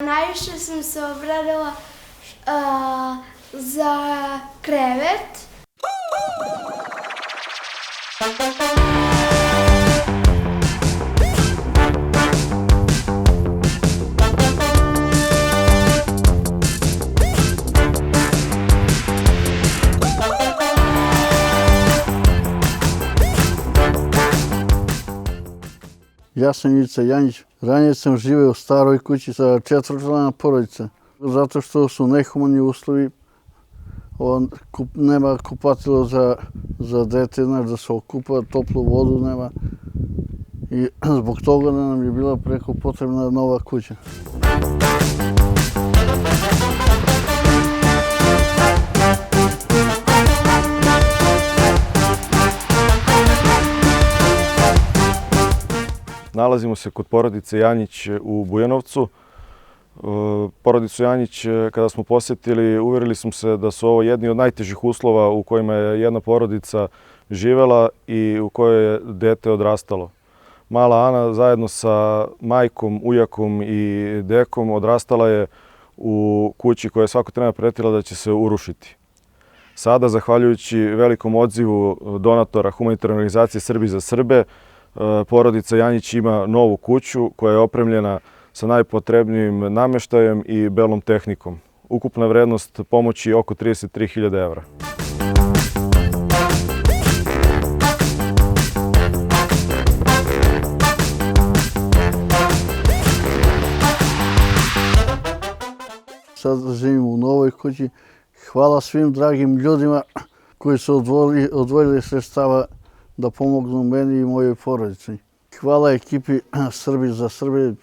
najviše sam se obradila za krevet. Ja sam Ivica Janjić. Ranije sam živeo u staroj kući sa 4-člana porodica. Zato što su nehumani uslovi, nema kupatilo za dete, da se okupa, toplu vodu nema. I zbog toga nam je bila preko potrebna nova kuća. Nalazimo se kod porodice Janjić u Bujanovcu. Porodicu Janjić, kada smo posjetili, uverili smo se da su ovo jedni od najtežih uslova u kojima je jedna porodica živela i u kojoj je dete odrastalo. Mala Ana zajedno sa majkom, ujakom i dekom odrastala je u kući koja je svako trena pretila da će se urušiti. Sada, zahvaljujući velikom odzivu donatora humanitarne organizacije Srbi za Srbe, porodica Janjić ima novu kuću koja je opremljena sa najpotrebnijim namještajem i belom tehnikom. Ukupna vrednost pomoći je oko 33.000 evra. Sad živim u novoj kući. Hvala svim dragim ljudima koji su odvojili sredstava da pomognu meni i mojoj porodici. Hvala ekipi Srbi za Srbe,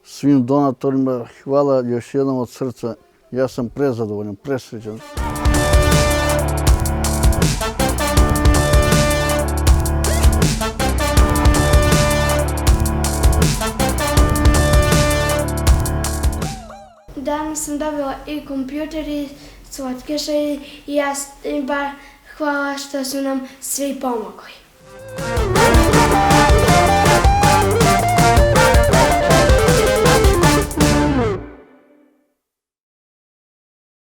svim donatorima, hvala još jednom od srca. Ja sam prezadovoljan, presrećan. Danas sam dobila i kompjuter i slatkiše i hvala što su nam svi pomogli.